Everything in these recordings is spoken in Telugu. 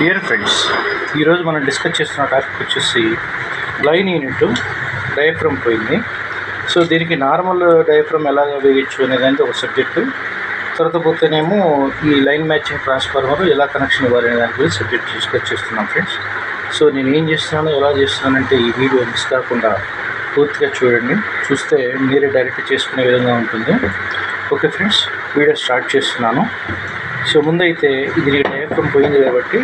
డియర్ ఫ్రెండ్స్, ఈరోజు మనం డిస్కస్ చేస్తున్న టాపిక్ వచ్చేసి లైన్ యూనిట్ డయాఫ్రమ్ పోయింది. సో దీనికి నార్మల్ డయాఫ్రమ్ ఎలా వేయచ్చు అనేది ఒక సబ్జెక్టు. తర్వాత పోతేనేమో ఈ లైన్ మ్యాచింగ్ ట్రాన్స్ఫార్మర్ ఎలా కనెక్షన్ ఇవ్వాలి అనే దాని గురించి సబ్జెక్ట్ డిస్కస్ చేస్తున్నాం ఫ్రెండ్స్. సో నేను ఏం చేస్తున్నానో ఎలా చేస్తున్నానంటే ఈ వీడియో మిస్ కాకుండా పూర్తిగా చూడండి. చూస్తే మీరే డైరెక్ట్ చేసుకునే విధంగా ఉంటుంది. ఓకే ఫ్రెండ్స్, వీడియో స్టార్ట్ చేస్తున్నాను. సో ముందైతే ఇది డయాఫ్రమ్ పోయింది కాబట్టి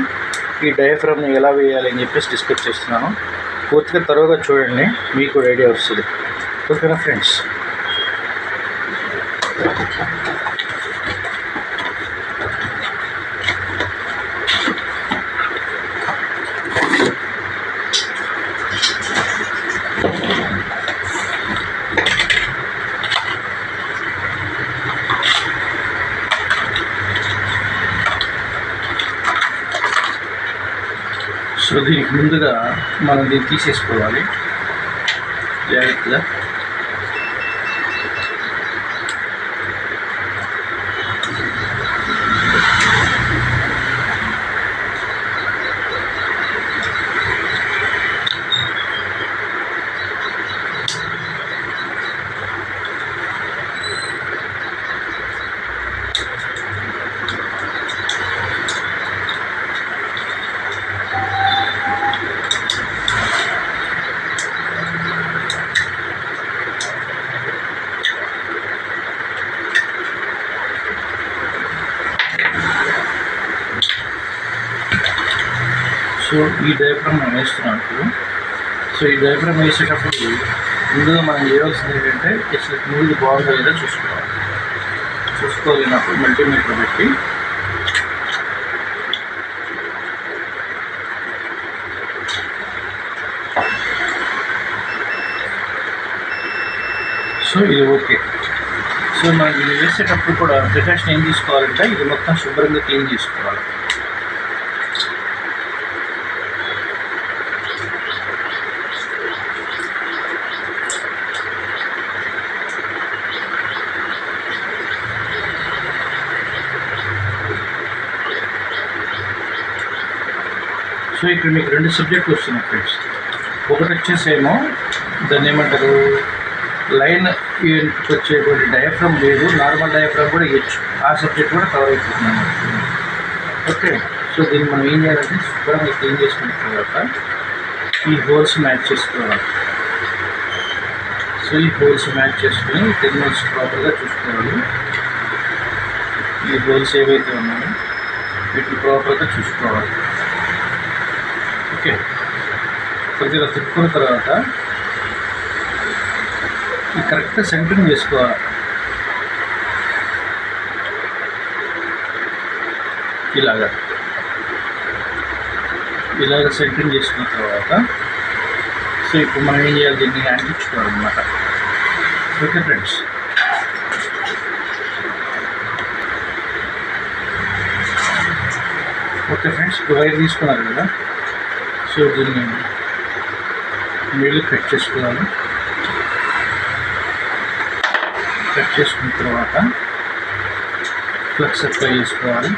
ఈ డయాఫ్రమ్ని ఎలా వేయాలి అని చెప్పేసి డిస్కస్ చేస్తున్నాను. పూర్తిగా తరువుగా చూడండి, మీకు కూడా ఐడియా వస్తుంది. ఓకేనా ఫ్రెండ్స్? సో దీనికి ముందుగా మనం దీన్ని తీసేసుకోవాలి జాగ్రత్తగా. సో ఈ డయాఫ్రమ్ మనం వేస్తున్నాం. సో ఈ డయాఫ్రమ్ వేసేటప్పుడు ముందుగా మనం చేయవలసింది ఏంటంటే ఇట్లా ముందు బాగుందో లేదో చూసుకోలేనప్పుడు మల్టీమీటర్ పెట్టి సో ఇది ఓకే. సో మనం ఇది వేసేటప్పుడు కూడా ప్రికాషన్ ఏం తీసుకోవాలంటే ఇది మొత్తం శుభ్రంగా క్లీన్ చేసుకోవాలి. సో ఇక్కడ మీకు రెండు సబ్జెక్టులు వస్తున్నాయి ఫ్రెండ్స్. ఒకటి వచ్చేసేమో దాన్ని ఏమంటారు, లైన్ యూనిట్కి వచ్చేటువంటి డయాఫ్రమ్ లేదు, నార్మల్ డయాఫ్రమ్ కూడా ఇవ్వచ్చు. ఆ సబ్జెక్ట్ కూడా కవర్ అయిపోతున్నాను. ఓకే. సో దీన్ని మనం ఏం చేయాలంటే శుభ్రంగా క్లీన్ చేసుకున్న తర్వాత ఈ హోల్స్ మ్యాచ్ చేసుకోవాలి. సో ఈ హోల్స్ మ్యాచ్ చేసుకుని టెర్మినల్స్ ప్రాపర్గా చూసుకోవాలి. ఈ హోల్స్ ఏవైతే ఉన్నాయో వీటిని ప్రాపర్గా చూసుకోవాలి. ఓకే. కొద్దిగా తిప్పుకున్న తర్వాత ఈ కరెక్ట్గా సెంటరింగ్ చేసుకోవాలి. ఇలాగ సెంటరింగ్ చేసుకున్న తర్వాత సో ఇప్పుడు మనం ఏం చేయాలి, దీన్ని అంటించుకోవాలన్నమాట. Okay friends. ఓకే ఫ్రెండ్స్, ఇప్పుడు వైర్ తీసుకున్నారు కదా. సో దీన్ని మిడిల్ కట్ చేసుకోవాలి. కట్ చేసుకున్న తర్వాత ఫ్లక్స్ అప్లై చేసుకోవాలి.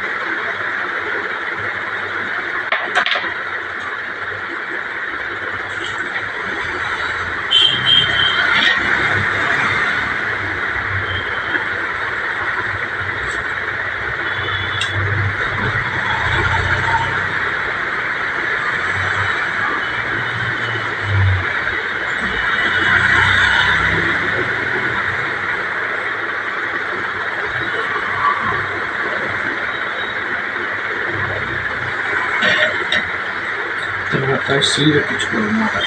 తర్వాత సీల్ పెట్టించుకోవాలన్నమాట.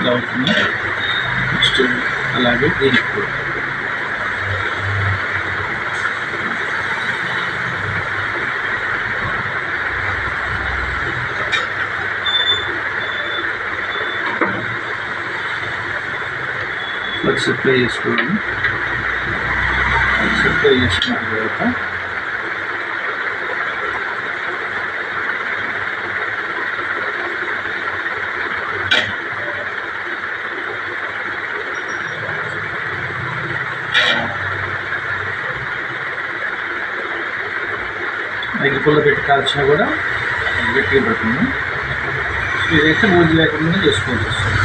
ఇలా అవుతుంది. నెక్స్ట్ అలాగే దీనికి కూడా ఎగ్స్ అప్లై చేసుకోవాలి. ఎగ్స్ అప్లై చేసుకున్న తర్వాత ఎగ్గుల్లో పెట్టి కాల్చినా కూడా గట్టిగా పడుతుంది. సో ఇదైతే మూజు లేకుండా చేసుకోవాల్సి వస్తుంది.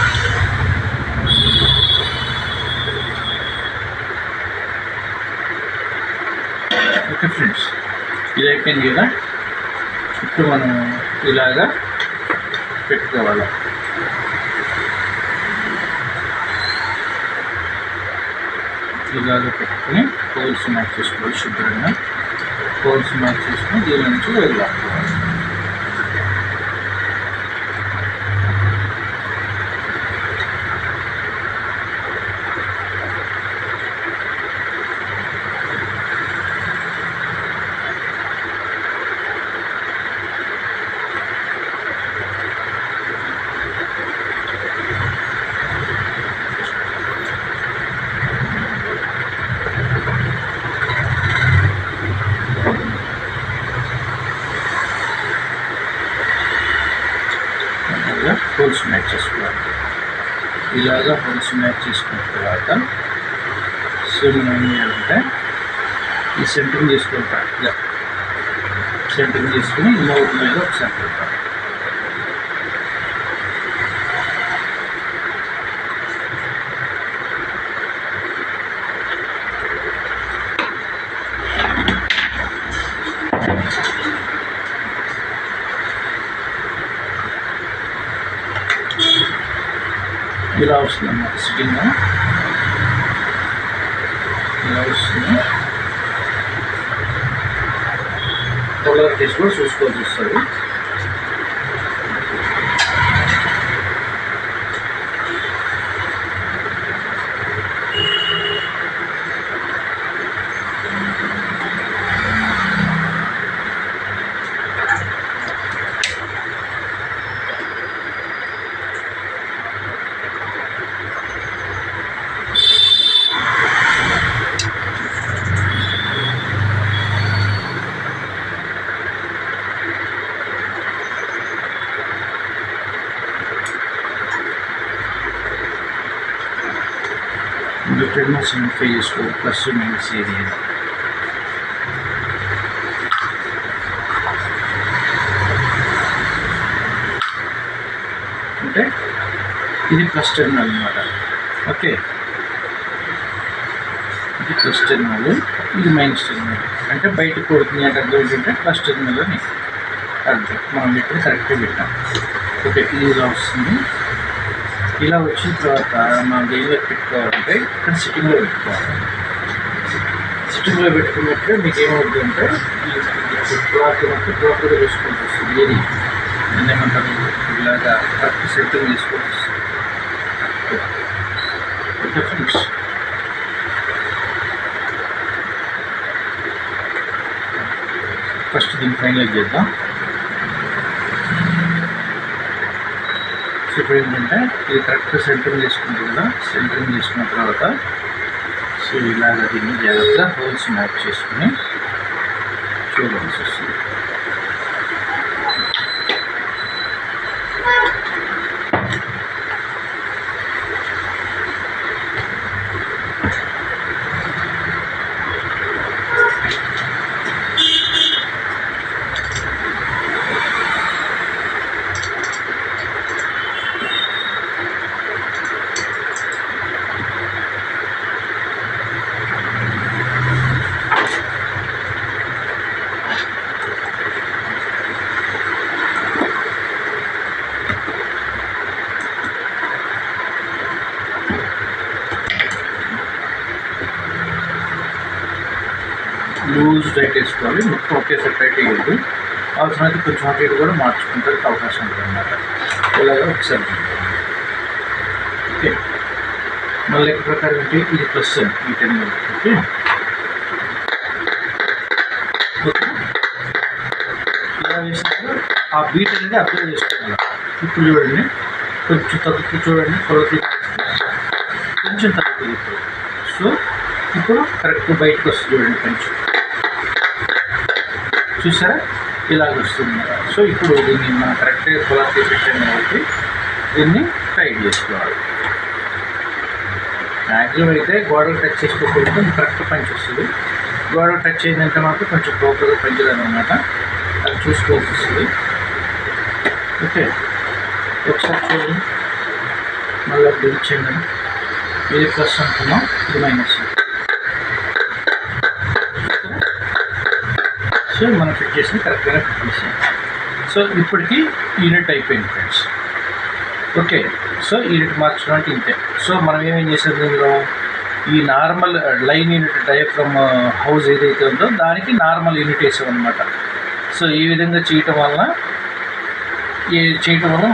ఓకే ఫ్రెండ్స్, ఇది అయిపోయింది కదా. ఇప్పుడు మనం ఇలాగా పెట్టుకోవాలి. ఇలాగా పెట్టుకుని హోల్స్ మ్యాచ్ చేసుకోవాలి. శుభ్రంగా హోల్స్ మ్యాచ్ చేసుకుని దీని నుంచి వదిలేసుకోవాలి. హోల్స్ మ్యాచ్ చేసుకోవాలి. ఇలాగా హోల్స్ మ్యాచ్ చేసుకున్న తర్వాత సో మనం ఏం చేయాలంటే ఈ సెంటరింగ్ చేసుకుంటాం. ఇలా సెంటరింగ్ చేసుకుని మౌత్ మీద ఒకసారి పెడతాం. ఇలా వస్తుంది అన్నమాట. సిట్టింగ్ ఇలా వస్తుంది. కలర్ టేస్ట్ కూడా చూసుకోవాల్సి వస్తుంది. Determines and phase for plus or minus area. అంటే ఇది ప్లస్ టెర్మినల్ అన్నమాట. ఓకే, ఇది ప్లస్ టెర్మినల్, ఇది మైనస్ టెర్మినల్. అంటే బయటకు కొడుతుంది అంటే అర్థం ఏంటంటే ప్లస్ టెర్మినల్ అని అర్థం. మనం ఇప్పుడు కరెక్ట్గా పెట్టాం. ఓకే, ఇది ఇలా వస్తుంది. ఇలా వచ్చిన తర్వాత మనం దేనిలో పెట్టుకోవాలంటే ఇక్కడ సిట్టింగ్లో పెట్టుకోవాలి. సిట్టింగ్లో పెట్టుకున్నప్పుడే మీకు ఏమవుతుంది అంటే క్లాత్ క్లాత్ కూడా వేసుకోవాల్సి వస్తుంది. ఏది ఏమంటారు ఇలాగా కరెక్ట్ సెట్టింగ్ వేసుకోవాల్సి వస్తుంది. ఓకే ఫ్రెండ్స్, ఫస్ట్ దీన్ని ఫైనలైజ్ చేద్దాం. ఇప్పుడు ఏంటంటే ఇది కరెక్ట్గా సెంటరింగ్ చేసుకుంటుంది కదా. సెంటరింగ్ చేసుకున్న తర్వాత సో ఇలాగ దీన్ని జాగ్రత్తగా హోల్స్ మ్యాచ్ చేసుకుని చూడాల్సి వస్తుంది. లూజ్ టైట్ వేసుకోవాలి. మొత్తం ఒకేసారి టైట్ వేయద్దు. అవసరమైతే కొంచెం అటు ఇటు కూడా మార్చుకుంటానికి అవకాశం ఉంటుంది అన్నమాట. ఇలాగా ఒకసారి ఓకే. మన లెక్క ప్రకారం ఏంటి, ఇది ప్లస్ ఈ టెర్మినల్. ఓకే, ఇలా వేసినప్పుడు ఆ బీట్ అనేది అబ్జర్వ్ చేసుకోవాలి. ఇప్పుడు చూడండి, కొంచెం తగ్గుతూ చూడండి, కొలత కొంచెం తగ్గుతుంది ఇప్పుడు. సో ఇప్పుడు కరెక్ట్ బయటకు వస్తుంది చూడండి, కొంచెం చూసారా ఇలాగ వస్తుంది. సో ఇప్పుడు దీన్ని మనం కరెక్ట్గా కొలత పెట్టాం కాబట్టి దీన్ని టైట్ చేసుకోవాలి. మ్యాక్సిమం అయితే గోడకు టచ్ చేసుకోకపోతే కరెక్ట్ పంచి వస్తుంది. గోడకు టచ్ అయిందంటే మాత్రం కొంచెం ప్రోపర్గా పంచలేదు అనమాట, అది చూసుకోవాల్సి వస్తుంది. ఓకే, ఒకసారి చూడండి, మళ్ళీ బిగించండి. ఇది ప్లస్ అంటున్నాం, ఇది మైనస్. సో మనం ఫిట్ చేసి కరెక్ట్గా ఫిట్ చేసాం. సో ఇప్పటికీ యూనిట్ అయిపోయింది ఫ్రెండ్స్. ఓకే, సో యూనిట్ మార్చడం అంటే ఇంతే. సో మనం ఏమేం చేసేది, దీనిలో ఈ normal line unit diaphragm house ఏదైతే ఉందో దానికి నార్మల్ యూనిట్ వేసాం అనమాట. సో ఈ విధంగా చేయటం వల్ల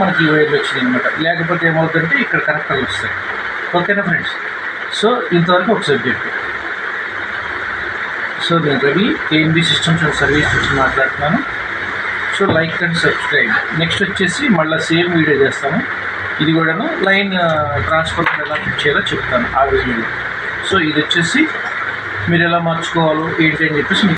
మనకి ఈ వైర్లు వచ్చింది అనమాట. లేకపోతే ఏమవుతుందంటే ఇక్కడ కరెక్టర్లు వస్తాయి. ఓకేనా ఫ్రెండ్స్? సో ఇంతవరకు ఒక సబ్జెక్ట్. సో నేను Ravi, KNB systems and service గురించి మాట్లాడుతున్నాను. So like and subscribe. Next వచ్చేసి మళ్ళీ సేమ్ వీడియో చేస్తాను. ఇది కూడాను లైన్ ట్రాన్స్ఫర్ ఎలా ఫిట్ చేయాలో చెప్తాను ఆ వీడియోలో. సో ఇది వచ్చేసి మీరు ఎలా మార్చుకోవాలో ఏంటి అని చెప్పేసి